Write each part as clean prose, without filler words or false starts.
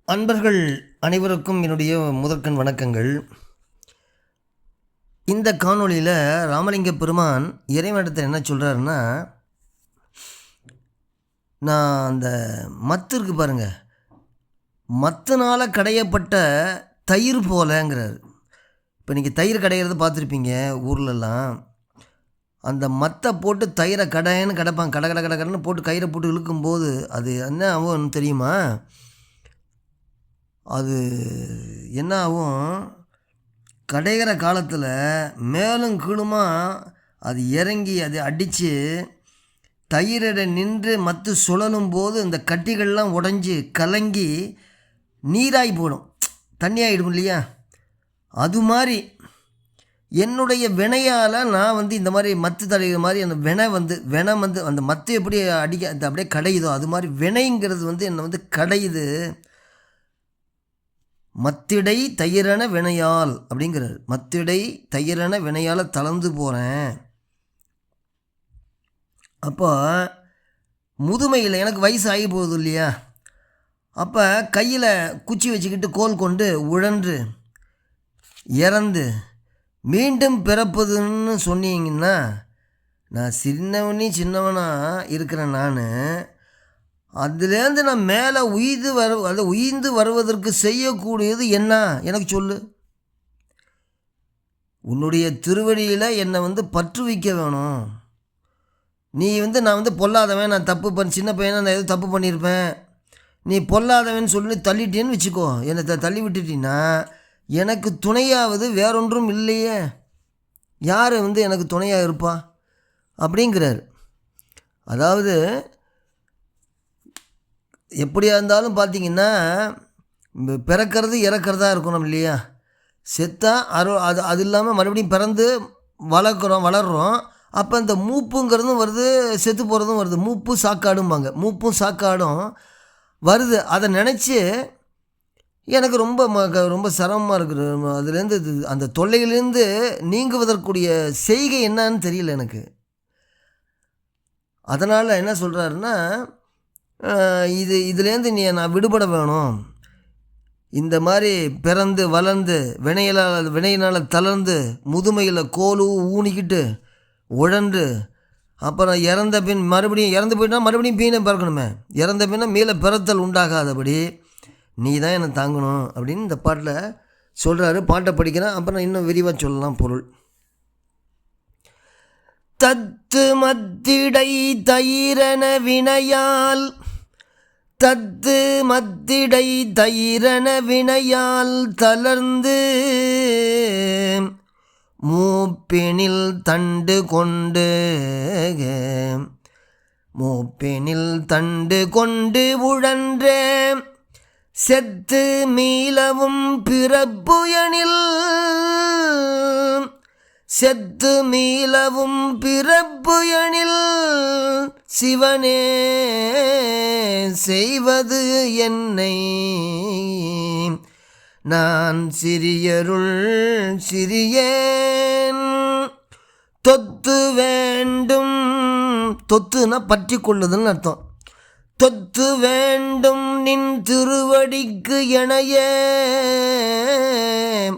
அன்பர்கள் அனைவருக்கும் என்னுடைய முதற்கண் வணக்கங்கள். இந்த காணொளியில் ராமலிங்க பெருமான் இறைவனிடத்தில் என்ன சொல்கிறாருன்னா, நான் அந்த மத்து இருக்கு பாருங்கள், மத்துனால் கடையப்பட்ட தயிர் போலங்கிறார். இப்போ நீங்கள் தயிர் கடையிறது பார்த்துருப்பீங்க ஊர்லெல்லாம். அந்த மத்தை போட்டு தயிரை கடைன்னு கடைப்பாங்க, கடை கடை கடை கடைன்னு போட்டு கயிறை போட்டு இழுக்கும்போது அது என்ன ஆகும் தெரியுமா? அது என்ன ஆகும், கடைகிற காலத்தில் மேலும் கீழுமா அது இறங்கி அது அடித்து தயிரிட நின்று மத்து சுழலும் போது இந்த கட்டிகள்லாம் உடஞ்சி கலங்கி நீராகி போடும், தண்ணியாகிடும் இல்லையா? அது மாதிரி என்னுடைய வினையால் நான் இந்த மாதிரி மத்து தடைகிற மாதிரி அந்த வினை அந்த மத்து எப்படி அடிக்க அந்த அப்படியே கடையுதோ அது மாதிரி வினைங்கிறது என்னை கடையுது. மத்திடை தயிரன வினையால் அப்படிங்கிறார். மத்திடை தயிரன வினையால் தளர்ந்து போகிறேன். அப்போ முதுமையில் எனக்கு வயசு ஆகி போகுது இல்லையா? அப்போ கையில் குச்சி வச்சுக்கிட்டு கோல் கொண்டு உழன்று இறந்து மீண்டும் பிறப்பதுன்னு சொன்னீங்கன்னா, நான் சின்னவனாக இருக்கிறேன். நான் அதுலேருந்து நான் மேலே உயிர்ந்து வருவதற்கு செய்யக்கூடியது என்ன எனக்கு சொல்லு. உன்னுடைய திருவடியில் என்னை பற்று வைக்க வேணும். நீ நான் பொல்லாதவன், நான் தப்பு சின்ன பையனை நான் எதுவும் தப்பு பண்ணியிருப்பேன், நீ பொல்லாதவன் சொல்லி தள்ளிட்டேன்னு வச்சுக்கோ, என்னை தள்ளி விட்டுட்டீன்னா எனக்கு துணையாவது வேறொன்றும் இல்லையே, யார் எனக்கு துணையாக இருப்பா அப்படிங்கிறார். அதாவது எப்படியா இருந்தாலும் பார்த்திங்கன்னா, பிறக்கிறது இறக்கிறதா இருக்கணும் இல்லையா? செத்தா அது இல்லாமல் மறுபடியும் பிறந்து வளர்கிறோம். அப்போ இந்த மூப்புங்கிறதும் வருது, செத்து போகிறதும் வருது. மூப்பு சாக்காடும்பாங்க, மூப்பும் சாக்காடும் வருது. அதை நினச்சி எனக்கு ரொம்ப சிரமமாக இருக்குது. அதுலேருந்து அந்த தொல்லையிலேருந்து நீங்குவதற்குரிய செய்கை என்னன்னு தெரியல எனக்கு. அதனால் என்ன சொல்கிறாருன்னா, இதுலேருந்து நான் விடுபட வேணும். இந்த மாதிரி பிறந்து வளர்ந்து வினையினால் தளர்ந்து முதுமையில் கோலு ஊனிக்கிட்டு உழன்று அப்புறம் இறந்த பின் மறுபடியும் இறந்து போயிட்டா மறுபடியும் பீனை பிறக்கணுமே, இறந்த பின்னா மேலே பிறத்தல் உண்டாகாதபடி நீ தான் என்னை தாங்கணும் அப்படின்னு இந்த பாட்டில் சொல்கிறாரு. பாட்டை படிக்கிறேன், அப்புறம் இன்னும் விரிவாக சொல்லலாம் பொருள். தத்து மத்திடை தயிரன வினையால், தத்து மத்திடை தயிரன வினையால் தளர்ந்து மூப்பெனில் தண்டு கொண்டு உழன்ற செத்து மீளவும் பிறப்புயனில், செத்து மீளவும் பிறப்புயனில் சிவனே செய்வது என்னை, நான் சிறியருள் சிறியேன். தொத்து வேண்டும், தொத்துனா பற்றி கொள்ளுதுன்னு அர்த்தம். தொத்து வேண்டும் நின் திருவடிக்கு எனைய,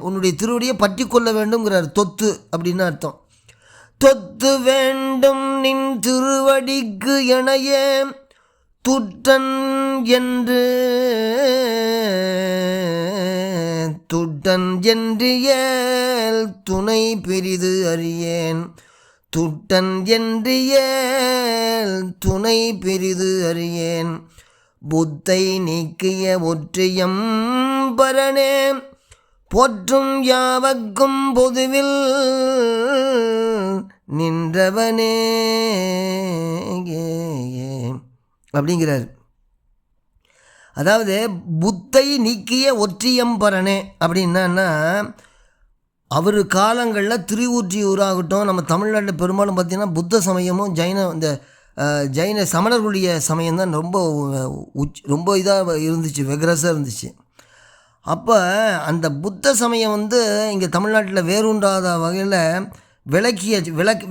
உன்னுடைய திருவடியை பற்றி கொள்ள வேண்டும்ங்கிறார். தொத்து அப்படின்னு அர்த்தம். தொத்து வேண்டும் நின் திருவடிக்கு எனைய துட்டன் என்று ஏல் துணை பெரிது அறியேன், துட்டன் என்று ஏல் துணை பெரிது அறியேன். புத்தை நீக்கிய ஒற்றியம் பரனே போற்றும் யாவர்க்கும் பொதுவில் நின்றவனே அப்படிங்கிறார். அதாவது புத்தை நீக்கிய ஒற்றியம்பரனே அப்படின்னா, அவர் காலங்களில் திருவூற்றியூராகட்டும், நம்ம தமிழ்நாட்டில் பெரும்பாலும் பார்த்திங்கன்னா புத்த சமயமும் ஜைன சமணர்களுடைய சமயம் தான் ரொம்ப இதாக இருந்துச்சு, வெகரஸாக இருந்துச்சு. அப்போ அந்த புத்த சமயம் இங்கே தமிழ்நாட்டில் வேறுண்டாத வகையில்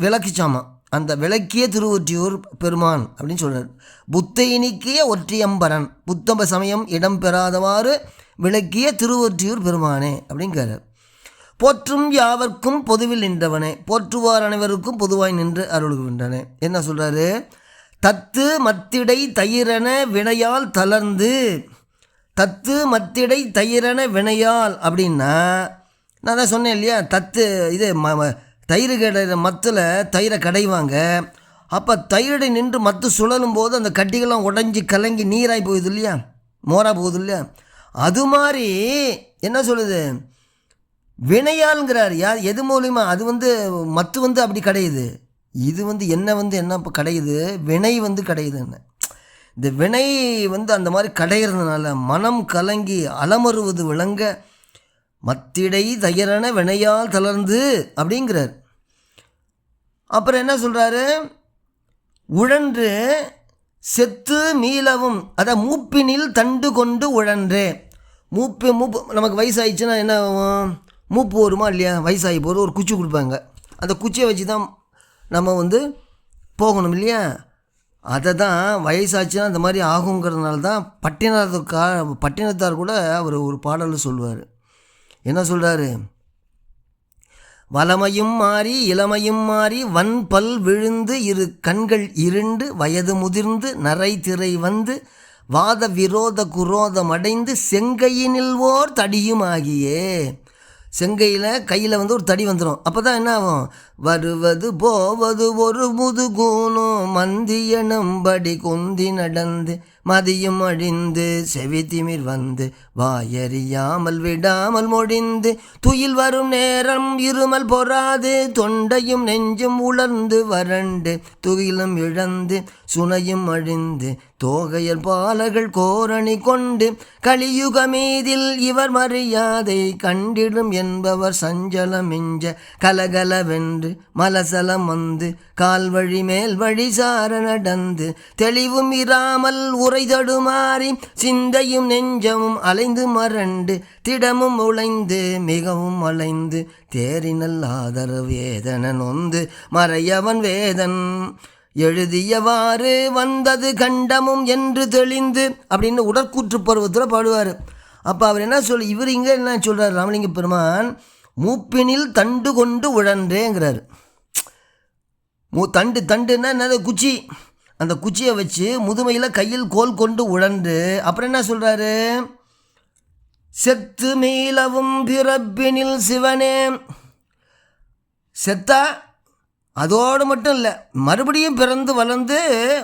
விளக்கிச்சாமா. அந்த விளக்கிய திருவொற்றியூர் பெருமான் அப்படின்னு சொல்கிறார். புத்தை நீக்கிய ஒற்றியம்பரன், புத்தம்ப சமயம் இடம்பெறாதவாறு விளக்கிய திருவொற்றியூர் பெருமானே அப்படிங்கிறார். போற்றும் யாவர்க்கும் பொதுவில் நின்றவனே, போற்றுவார் அனைவருக்கும் பொதுவாய் நின்று அருள்கின்றனே. என்ன சொல்கிறாரு? தத்து மத்திடை தயிரென வினையால் தளர்ந்து, தத்து மத்திடை தயிரென வினையால் அப்படின்னா, நான் தான் சொன்னேன் இல்லையா, தத்து இது தயிர் கடையிற மத்தில் தயிரை கடைவாங்க. அப்போ தயிரடை நின்று மத்து சுழலும் போது அந்த கட்டிகள்லாம் உடஞ்சி கலங்கி நீராகி போகுது இல்லையா, மோராக போகுது இல்லையா, அது மாதிரி என்ன சொல்லுது, வினையாளுங்கிறார். யார் எது மூலிமா? அது மத்து அப்படி கிடையுது. இது என்ன இப்போ கிடையுது, வினை கிடையுதுன்னு. இந்த வினை அந்த மாதிரி கடைகிறதுனால மனம் கலங்கி அலமருவது விளங்க மத்திடை தயிரென வினையால் தளர்ந்து அப்படிங்கிறார். அப்புறம் என்ன சொல்கிறாரு? உழன்று செத்து மீளவும், அதான் மூப்பினில் தண்டு கொண்டு உழன்றே. மூப்பு நமக்கு வயசாகிடுச்சுன்னா என்ன ஆகும்? மூப்பு வருமா இல்லையா? வயசாகி போகிற ஒரு குச்சி கொடுப்பாங்க, அந்த குச்சியை வச்சு தான் நம்ம போகணும் இல்லையா? அதை தான் வயசாச்சுன்னா அந்த மாதிரி ஆகுங்கிறதுனால தான் பட்டினத்தார் கூட அவர் ஒரு பாடலில் சொல்லுவார். என்ன சொல்கிறாரு? வளமையும் மாறி இளமையும் மாறி வன்பல் விழுந்து இரு கண்கள் இருண்டு வயது முதிர்ந்து நரை திரை வந்து வாத விரோத குரோதம் அடைந்து செங்கையினில் ஓர் தடியும் ஆகியே. செங்கையில் கையில் ஒரு தடி வந்துடும். அப்போ தான் என்ன ஆகும்? வருவது போவது ஒரு முதுகூனும் மந்தியனும்படி குந்தி நடந்து மதியும் அழிந்து செவி திமிர் வந்து வாயறியாமல் விடாமல் மொழிந்து துயில் வரும் நேரம் இருமல் பொறாது தொண்டையும் நெஞ்சும் உலர்ந்து வறண்டு துயிலும் இழந்து சுனையும் அழிந்து தோகையர் பாலர்கள் கோரணி கொண்டு கலியுக மீதில் இவர் மரியாதை கண்டிடும் என்பவர் சஞ்சலம் மிஞ்ச கலகலவென்று மலசலம் வந்து கால்வழி மேல் வழி சார நடந்து தெளிவும் இராமல் உரை தடுமாறி சிந்தையும் நெஞ்சமும் அலைந்து மரண்டு திடமும் உழைந்து மிகவும் அலைந்து தேரினல் ஆதரவு வேதன நொந்து மறையவன் வேதன் எழுதியவாறு வந்தது கண்டமும் என்று தெளிந்து அப்படின்னு உடற்கூற்று பருவத்தில் பாடுவார். அப்போ அவர் என்ன இவர் இங்கே என்ன சொல்கிறார்? ராமலிங்க பெருமான் மூப்பினில் தண்டு கொண்டு உழன்றேங்கிறார். தண்டுன்னா என்னது? குச்சி. அந்த குச்சியை வச்சு முதுமையில் கையில் கோல் கொண்டு உழன்று அப்புறம் என்ன சொல்கிறாரு? செத்து மீளவும் பிறப்பினில் சிவனே. செத்தா அதோடு மட்டும் இல்லை, மறுபடியும் பிறந்து வளர்ந்து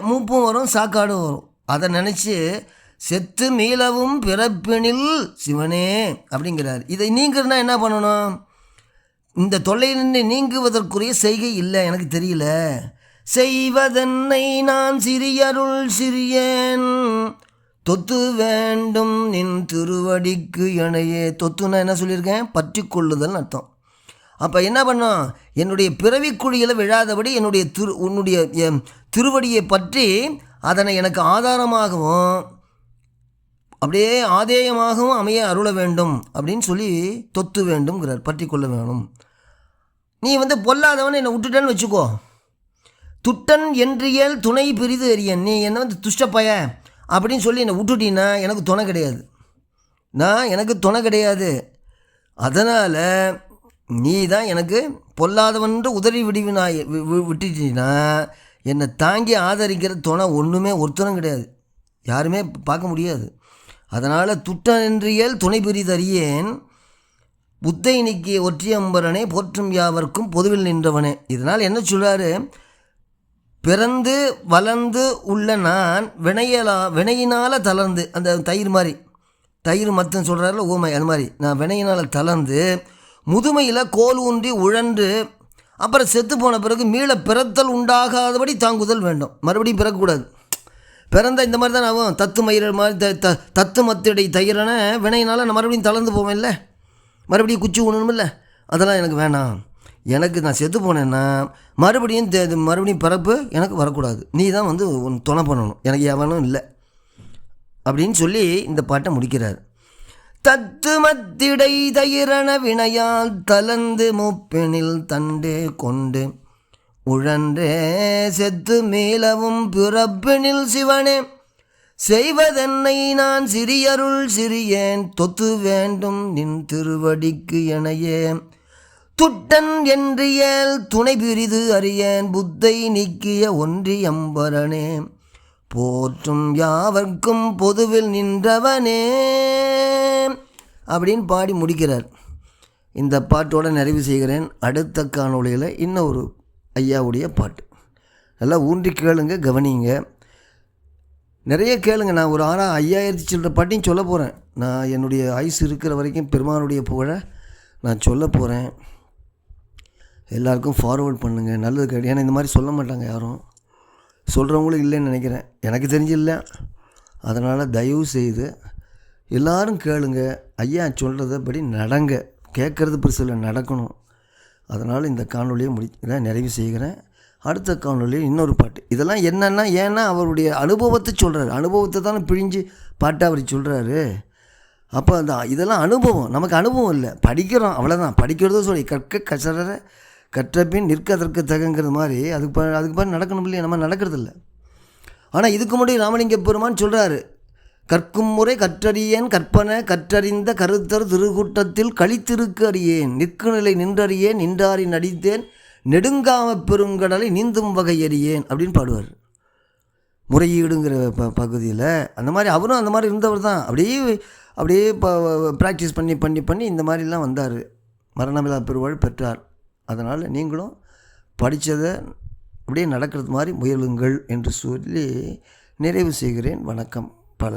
மூப்பும் வரும், சாக்காடும் வரும். அதை நினச்சி செத்து மீளவும் பிறப்பினில் சிவனே அப்படிங்கிறார். இதை நீங்கிறனா என்ன பண்ணணும்? இந்த தொல்லையிலிருந்து நீங்குவதற்குரிய செய்கை இல்லை, எனக்கு தெரியல. செய்வதென்னை நான் சிறியருள் சிறியேன் தொத்து வேண்டும் நின் திருவடிக்கு இணையே. தொத்துனா என்ன சொல்லியிருக்கேன்? பற்றி கொள்ளுதல்னு அர்த்தம். அப்போ என்ன பண்ணோம்? என்னுடைய பிறவிக்குழியில் விழாதபடி உன்னுடைய திருவடியை பற்றி அதனை எனக்கு ஆதாரமாகவும் அப்படியே ஆதேயமாகவும் அமைய அருள வேண்டும் அப்படின்னு சொல்லி தொத்து வேண்டும்ங்கிறார், பற்றி கொள்ள வேணும். நீ பொல்லாதவன் என்னை விட்டுட்டேன்னு வச்சுக்கோ, துட்டன் என்றியல் துணை பிரிது எரியன், நீ என்ன துஷ்டப்பய அப்படின்னு சொல்லி என்னை விட்டுட்டீன்னா எனக்கு துணை கிடையாது, எனக்கு துணை கிடையாது. அதனால் நீ தான் எனக்கு பொல்லாதவன்று உதறி விட்டுட்டீங்கன்னா என்னை தாங்கி ஆதரிக்கிற துணை ஒருத்தனும் கிடையாது, யாருமே பார்க்க முடியாது. அதனால் துட்டன் என்றியல் துணை பிரிதறியேன் புத்தை நீக்கிய ஒற்றியம்பரனே போற்றும் யாவர்க்கும் பொதுவில் நின்றவனே. இதனால் என்ன சொல்கிறாரு? பிறந்து வளர்ந்து உள்ள நான் வினையினால் தளர்ந்து, அந்த தயிர் மாதிரி தயிர் மத்துன்னு சொல்கிறாருல ஊமை, அது மாதிரி நான் வினையினால் தளர்ந்து முதுமையில் கோல் ஊன்றி உழன்று அப்புறம் செத்து போன பிறகு மீள பிறத்தல் உண்டாகாதபடி தாங்குதல் வேண்டும். மறுபடியும் பிறக்கக்கூடாது. பிறந்த இந்த மாதிரி தான் ஆகும். தத்து மயிர மாதிரி தத்து மத்திடை தயிரான வினையினால் நான் மறுபடியும் தளர்ந்து போவேன் இல்லை, மறுபடியும் குச்சி உணணும் இல்லை, அதெல்லாம் எனக்கு வேணாம். எனக்கு நான் செத்து போனேன்னா மறுபடியும் பிறப்பு எனக்கு வரக்கூடாது. நீ தான் துணை பண்ணணும், எனக்கு எவனும் இல்லை அப்படின்னு சொல்லி இந்த பாட்டை முடிக்கிறார். தத்து மத்திடை தயிரன வினையால் தளர்ந்து மூப்பெனில் தண்டே கொண்டு உழன்றே செத்து மீளவும் பிறப்பினில் சிவனே, செய்வதென்னை நான் சிறியருள் சிறியேன், தொத்து வேண்டும் நின் திருவடிக்கு எனையே, துட்டன் என்றியல் துணை பிரிது அறியேன், புத்தை நீக்கிய ஒன்றியம்பரனே, போற்றும் யாவர்க்கும் பொதுவில் நின்றவனே அப்படின்னு பாடி முடிக்கிறார். இந்த பாட்டோடு நிறைவு செய்கிறேன். அடுத்த காணொளியில் இன்னொரு ஐயாவுடைய பாட்டு. நல்லா ஊன்றி கேளுங்க, கவனிங்க, நிறைய கேளுங்க. நான் ஒரு 5000 சில்லற பாட்டையும் சொல்ல போகிறேன். நான் என்னுடைய ஆயுசு இருக்கிற வரைக்கும் பெருமானுடைய புகழை நான் சொல்ல போகிறேன். எல்லாருக்கும் ஃபார்வேர்ட் பண்ணுங்கள், நல்லது கேட்டு. ஏன்னா இந்த மாதிரி சொல்ல மாட்டாங்க யாரும், சொல்கிறவங்களும் இல்லைன்னு நினைக்கிறேன், எனக்கு தெரிஞ்சு இல்லை. அதனால் தயவு செய்து எல்லோரும் கேளுங்க, ஐயா சொல்கிறதபடி நடங்க. கேட்குறது பெருசு இல்லை, நடக்கணும். அதனால் இந்த காணொலியை முடிக்கிறேன், நிறைவு செய்கிறேன். அடுத்த காணொலியில் இன்னொரு பாட்டு. இதெல்லாம் என்னென்னா, ஏன்னா அவருடைய அனுபவத்தை சொல்கிறார். அனுபவத்தை தானே பிழிஞ்சு பாட்டாக அவர் சொல்கிறாரு. அப்போ அந்த இதெல்லாம் அனுபவம், நமக்கு அனுபவம் இல்லை, படிக்கிறோம் அவ்வளோதான். படிக்கிறதும் சொல்லி கற்க கசற கற்றபின் நிற்க அதற்கு தகங்கிறது மாதிரி அதுக்கு பாரு நடக்கணும் இல்லையா, நம்ம நடக்கிறதில்ல. ஆனால் இதுக்கு முன்னாடி ராமலிங்க பெருமான் சொல்கிறாரு, கற்கும் முறை கற்றறியேன் கற்பனை கற்றறிந்த கருத்தர் திருக்கூட்டத்தில் கழித்திருக்கு அறியேன், நிற்கு நிலை நின்றறியேன் நின்றாரி நடித்தேன், நெடுங்காம பெருங்கடலை நீந்தும் வகை அறியேன் அப்படின்னு பாடுவார். முறையீடுங்கிற பகுதியில் அந்த மாதிரி அவரும் அந்த மாதிரி இருந்தவர் தான். அப்படியே ப்ராக்டிஸ் பண்ணி இந்த மாதிரிலாம் வந்தார், மரணமில்லா பெருவாழ் பெற்றார். அதனால் நீங்களும் படித்ததை அப்படியே நடக்கிறது மாதிரி முயலுங்கள் என்று சொல்லி நிறைவு செய்கிறேன். வணக்கம். பல